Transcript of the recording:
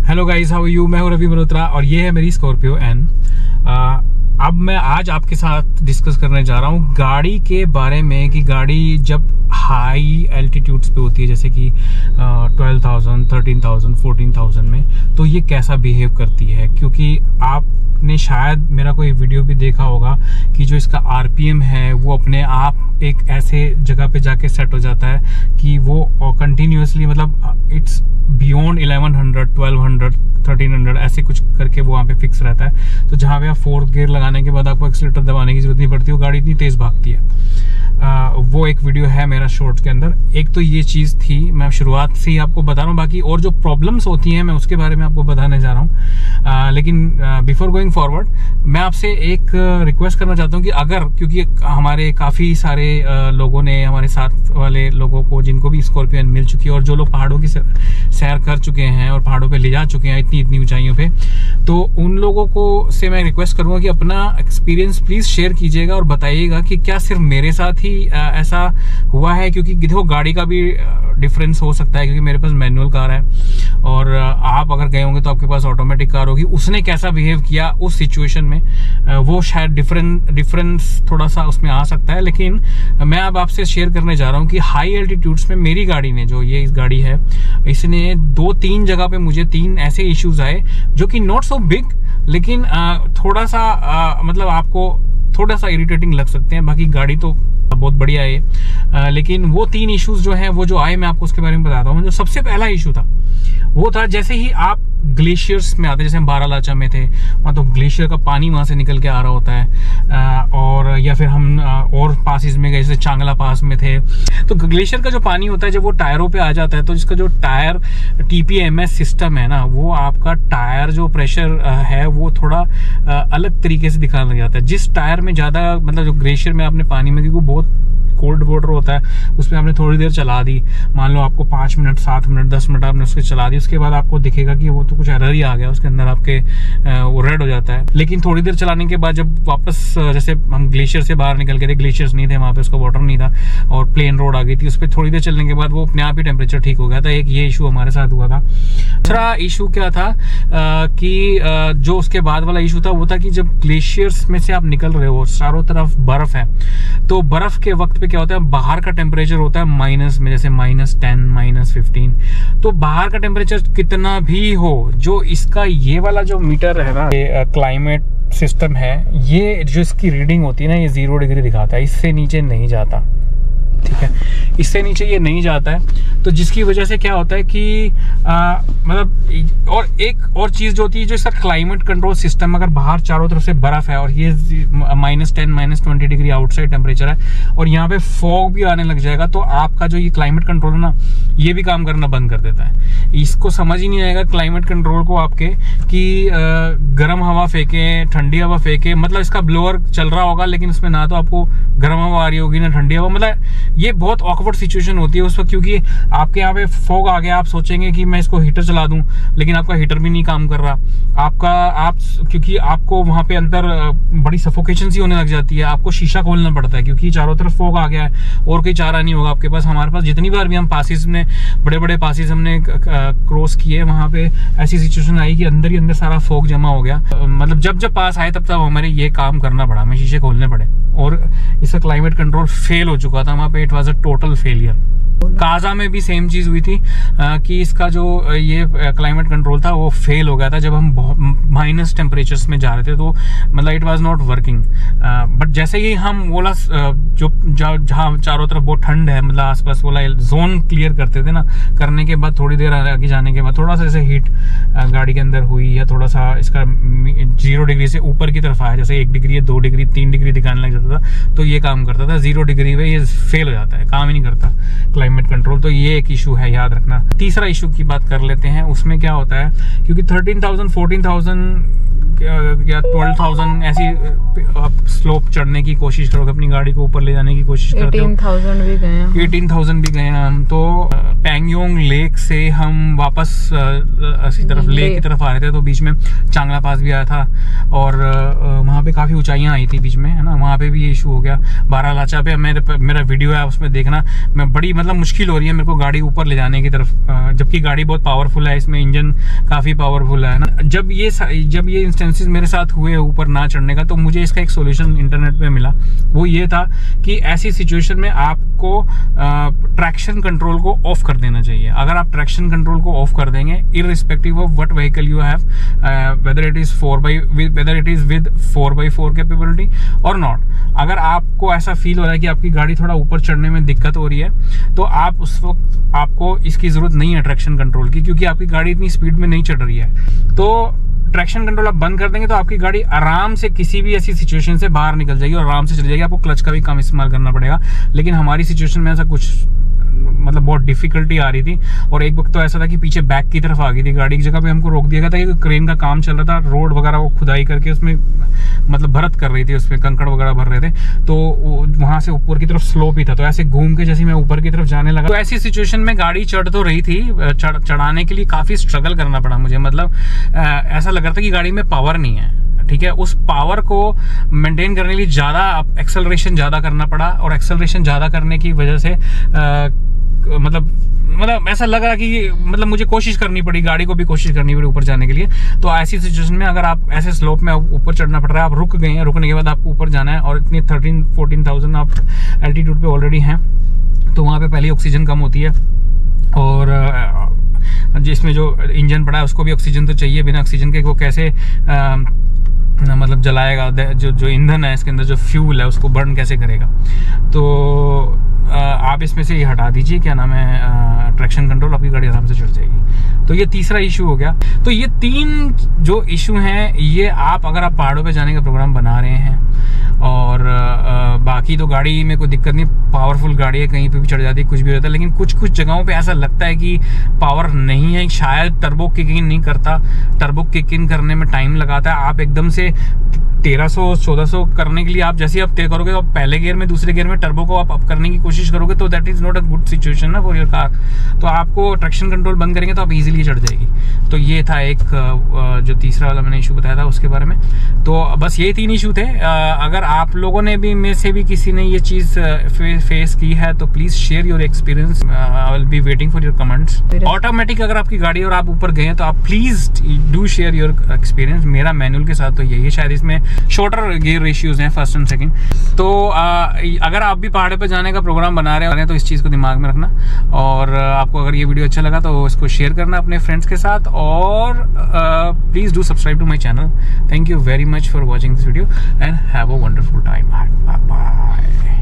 Hello guys, how are you. मैं हूं रवि मल्होत्रा और ये है मेरी स्कॉर्पियो एन। अब मैं आज आपके साथ डिस्कस करने जा रहा हूं गाड़ी के बारे में कि गाड़ी जब हाई एल्टीट्यूड्स पे होती है, जैसे कि 12,000, 13,000, 14,000 में, तो ये कैसा बिहेव करती है। क्योंकि आपने शायद मेरा कोई वीडियो भी देखा होगा कि जो इसका आरपीएम है वो अपने आप एक ऐसे जगह पे जाके सेट हो जाता है कि वो कंटिन्यूसली, मतलब इट्स बियॉन्ड 1100, 1200, 1300 ऐसे कुछ करके वो वहाँ पे फिक्स रहता है। तो जहाँ पे आप फोर्थ गियर लगाने के बाद आपको एक्सीलेटर दबाने की जरूरत नहीं पड़ती, वो गाड़ी इतनी तेज भागती है। वो एक वीडियो है मेरा शॉर्ट्स के अंदर। एक तो ये चीज़ थी, मैं शुरुआत से ही आपको बता रहा हूँ। बाकी और जो प्रॉब्लम्स होती हैं मैं उसके बारे में आपको बताने जा रहा हूँ। लेकिन बिफोर गोइंग फॉरवर्ड मैं आपसे एक रिक्वेस्ट करना चाहता हूँ कि अगर, क्योंकि हमारे काफ़ी सारे लोगों ने, हमारे साथ वाले लोगों को जिनको भी स्कॉर्पियो मिल चुकी है और जो लोग पहाड़ों की सैर कर चुके हैं और पहाड़ों पे ले जा चुके हैं इतनी ऊंचाइयों पे, तो उन लोगों को से मैं रिक्वेस्ट करूंगा कि अपना एक्सपीरियंस प्लीज शेयर कीजिएगा और बताइएगा कि क्या सिर्फ मेरे साथ ही ऐसा हुआ है। क्योंकि देखो, गाड़ी का भी डिफरेंस हो सकता है, क्योंकि मेरे पास मैनुअल कार है और आप अगर गए होंगे तो आपके पास ऑटोमेटिक कार होगी। उसने कैसा बिहेव किया उस सिचुएशन में, वो शायद डिफरेंस थोड़ा सा उसमें आ सकता है। लेकिन मैं अब आपसे शेयर करने जा रहा हूँ कि हाई एल्टीट्यूड्स में मेरी गाड़ी ने, जो ये इस गाड़ी है, इसने 2-3 जगह पे मुझे 3 ऐसे इश्यूज आए जो कि नॉट सो बिग, लेकिन थोड़ा सा मतलब आपको थोड़ा सा इरिटेटिंग लग सकते हैं। बाकी गाड़ी तो बहुत बढ़िया है, लेकिन वो 3 इश्यूज जो हैं वो जो आए, मैं आपको उसके बारे में बताता हूँ। जो सबसे पहला इशू था वो था, जैसे ही आप ग्लेशियर्स में आते, जैसे हम बारालाचा में थे, वहाँ तो ग्लेशियर का पानी वहाँ से निकल के आ रहा होता है, और या फिर हम और पासिस में गए, जैसे चांगला पास में थे, तो ग्लेशियर का जो पानी होता है जब वो टायरों पे आ जाता है तो इसका जो टायर TPMS सिस्टम है ना, वो आपका टायर जो प्रेशर है वो थोड़ा अलग तरीके से दिखाने लग जाता है। जिस टायर में ज़्यादा, मतलब जो ग्लेशियर में आपने पानी में, क्योंकि बहुत कोल्ड वाटर होता है, उसमें आपने थोड़ी देर चला दी, मान लो आपको 5 मिनट, 7 मिनट, 10 मिनट आपने उसको चला दी, उसके बाद आपको दिखेगा कि वो तो कुछ एरर ही आ गया उसके अंदर, आपके वो रेड हो जाता है। लेकिन थोड़ी देर चलाने के बाद जब वापस, जैसे हम ग्लेशियर से बाहर निकल के थे, ग्लेशियर्स नहीं थे वहाँ पे, उसका वाटर नहीं था और प्लेन रोड आ गई थी, उस पर थोड़ी देर चलने के बाद वो अपने आप ही टेम्परेचर ठीक हो गया था। एक ये इशू हमारे साथ हुआ था। दूसरा इशू क्या था कि जो उसके बाद वाला इशू था वो था कि जब ग्लेशियर्स में से आप निकल रहे हो, चारों तरफ बर्फ है, तो बर्फ के वक्त पे क्या होता है, बाहर का टेम्परेचर होता है माइनस में, जैसे -10, -15। तो बाहर का टेम्परेचर कितना भी हो, जो इसका ये वाला जो मीटर है ना, ये क्लाइमेट सिस्टम है, ये जो इसकी रीडिंग होती है ना, ये 0 डिग्री दिखाता है, इससे नीचे नहीं जाता। ठीक है, इससे नीचे ये नहीं जाता है। तो जिसकी वजह से क्या होता है कि मतलब, और एक और चीज जो होती है, जो इसका क्लाइमेट कंट्रोल सिस्टम, अगर बाहर चारों तरफ से बर्फ है और ये -10, -20 डिग्री आउटसाइड टेम्परेचर है और यहाँ पे फॉग भी आने लग जाएगा, तो आपका जो ये क्लाइमेट कंट्रोल है ना, ये भी काम करना बंद कर देता है। इसको समझ ही नहीं आएगा क्लाइमेट कंट्रोल को आपके कि गर्म हवा फेंके, ठंडी हवा फेंके, मतलब इसका ब्लोअर चल रहा होगा लेकिन उसमें ना तो आपको गर्म हवा आ रही होगी ना ठंडी हवा। मतलब ये बहुत ऑकवर्ड सिचुएशन होती है उस वक्त, क्योंकि आपके यहाँ पे फॉग आ गया, आप सोचेंगे कि मैं इसको हीटर चला दूं, लेकिन आपका हीटर भी नहीं काम कर रहा क्योंकि आपको वहां पे अंदर बड़ी सफोकेशन सी होने लग जाती है, आपको शीशा खोलना पड़ता है क्योंकि चारों तरफ फॉग आ गया है और कोई चारा नहीं होगा आपके पास। हमारे पास जितनी बार भी हम पासिस में, बड़े पासिस हमने क्रॉस किए, वहां पे ऐसी सिचुएशन आई कि अंदर ही अंदर सारा फॉग जमा हो गया। मतलब जब पास आए तब हमारे ये काम करना पड़ा, हमें शीशे खोलने पड़े और इसका क्लाइमेट कंट्रोल फेल हो चुका था वहां पे। It was a total failure. Kaza में भी सेम चीज हुई थी कि इसका जो ये क्लाइमेट कंट्रोल था वो फेल हो गया था जब हम माइनस टेम्परेचर्स में जा रहे थे, तो मतलब it was not working. But जैसे ही हम बोला जो जहाँ चारों तरफ बहुत ठंड है, मतलब आसपास वाला जोन क्लियर करते थे ना, करने के बाद थोड़ी देर आगे जाने के बाद थोड़ा सा जैसे हीट गाड़ी के अंदर हुई, या थोड़ा सा इसका 0 डिग्री से ऊपर की तरफ आया, जैसे 1 डिग्री या 2 डिग्री 3 डिग्री दिखाने लग जाता था, तो ये काम करता था। 0 डिग्री पे ये फेल हो जाता है, काम ही नहीं करता क्लाइमेट कंट्रोल। तो ये एक इशू है, याद रखना। तीसरा इशू की बात कर लेते हैं। उसमें क्या होता है, क्योंकि 13,000, 14,000 या 12,000 ऐसी आप स्लोप चढ़ने की कोशिश करोगे, अपनी गाड़ी को ऊपर ले जाने की कोशिश करते हो। 18,000 भी गए हैं। 18,000 भी गए हैं हम। तो पैंगयोंग लेक से हम वापस इसी तरफ लेक की तरफ आ रहे थे, तो बीच में चांगला पास भी आया था और वहाँ पे काफ़ी ऊंचाइयाँ आई थी बीच में, है ना। वहाँ पे भी ये इशू हो गया। बारालाचा पे मेरा वीडियो है, उसमें देखना। मैं बड़ी मतलब मुश्किल हो रही है मेरे को गाड़ी ऊपर ले जाने की तरफ, जबकि गाड़ी बहुत पावरफुल है, इसमें इंजन काफ़ी पावरफुल है ना। जब ये इंस्टेंसेस मेरे साथ हुए ऊपर ना चढ़ने का, तो मुझे इसका एक सोल्यूशन इंटरनेट पे मिला। वो ये था कि ऐसी सिचुएशन में आपको ट्रैक्शन कंट्रोल को ऑफ कर देना चाहिए। अगर आप ट्रैक्शन कंट्रोल को ऑफ कर देंगे, irrespective of what vehicle you have, whether it is with 4x4 capability और नॉट, अगर आपको ऐसा फील हो रहा है कि आपकी गाड़ी थोड़ा ऊपर चढ़ने में दिक्कत हो रही है, तो आप उस वक्त आपको इसकी जरूरत नहीं है ट्रैक्शन कंट्रोल की, क्योंकि आपकी गाड़ी इतनी स्पीड में नहीं चढ़ रही है। तो ट्रैक्शन कंट्रोल आप बंद कर देंगे तो आपकी गाड़ी आराम से किसी भी ऐसी सिचुएशन से बाहर निकल जाएगी और आराम से चल जाएगी। आपको क्लच का भी कम इस्तेमाल करना पड़ेगा। लेकिन हमारी सिचुएशन में ऐसा कुछ मतलब बहुत डिफिकल्टी आ रही थी, और एक वक्त तो ऐसा था कि पीछे बैक की तरफ आ गई थी गाड़ी की जगह पे, हमको रोक दिया गया था कि क्रेन का काम चल रहा था, रोड वगैरह वो खुदाई करके उसमें मतलब भरत कर रही थी, उसमें कंकड़ वगैरह भर रहे थे, तो वहां से ऊपर की तरफ स्लोप ही था। तो ऐसे घूम के जैसे मैं ऊपर की तरफ जाने लगा, तो ऐसी सिचुएशन में गाड़ी चढ़ तो रही थी, चढ़ाने के लिए काफी स्ट्रगल करना पड़ा मुझे। मतलब ऐसा लग रहा था कि गाड़ी में पावर नहीं है, ठीक है। उस पावर को मेंटेन करने के लिए ज्यादा एक्सेलरेशन ज्यादा करना पड़ा, और एक्सेलरेशन ज्यादा करने की वजह से मतलब ऐसा लग रहा कि मतलब मुझे कोशिश करनी पड़ी, गाड़ी को भी कोशिश करनी पड़ी ऊपर जाने के लिए। तो ऐसी सिचुएशन में अगर आप ऐसे स्लोप में ऊपर चढ़ना पड़ रहा है, आप रुक गए हैं, रुकने के बाद आपको ऊपर जाना है और इतनी 13-14,000 आप एल्टीट्यूड पे ऑलरेडी हैं, तो वहाँ पे पहले ऑक्सीजन कम होती है, और जिसमें जो इंजन पड़ा है उसको भी ऑक्सीजन तो चाहिए। बिना ऑक्सीजन के वो कैसे मतलब जलाएगा, जो ईंधन है इसके अंदर, जो फ्यूल है, उसको बर्न कैसे करेगा। तो आप इसमें से ये हटा दीजिए, क्या नाम है, ट्रैक्शन कंट्रोल, आपकी गाड़ी आराम से चढ़ जाएगी। तो ये तीसरा इशू हो गया। तो ये 3 जो इशू हैं, ये अगर आप पहाड़ों पे जाने का प्रोग्राम बना रहे हैं, और बाकी तो गाड़ी में कोई दिक्कत नहीं, पावरफुल गाड़ी है, कहीं पे भी चढ़ जाती है, कुछ भी होता है। लेकिन कुछ जगहों पे ऐसा लगता है कि पावर नहीं है, शायद टर्बो किक इन नहीं करता, टर्बो किक इन करने में टाइम लगाता है। आप एकदम से 1300-1400 करने के लिए आप जैसे आप तय करोगे, तो पहले गियर में, दूसरे गियर में टर्बो को आप अप करने की कोशिश करोगे, तो that is not a good situation ना फॉर योर कार। तो आपको ट्रैक्शन कंट्रोल बंद करेंगे तो आप इजीली चढ़ जाएगी। तो ये था एक जो तीसरा वाला मैंने इशू बताया था उसके बारे में। तो बस यही 3 इशू थे। अगर आप लोगों ने भी, में से भी किसी ने ये चीज फेस की है, तो please share your experience. I will be waiting for your comments. Automatic अगर आपकी गाड़ी और आप ऊपर गए हैं, तो आप please do share your experience. मेरा मैनुअल के साथ तो यही है, शायद इसमें शॉर्टर गियर रेशियोज हैं, फर्स्ट एंड सेकंड। तो अगर आप भी पहाड़ पे जाने का प्रोग्राम बना रहे हैं, तो इस चीज़ को दिमाग में रखना। और आपको अगर ये वीडियो अच्छा लगा तो इसको शेयर करना अपने फ्रेंड्स के साथ, और please do subscribe to my channel. Thank you very much for watching this video and have a wonderful time. Bye bye.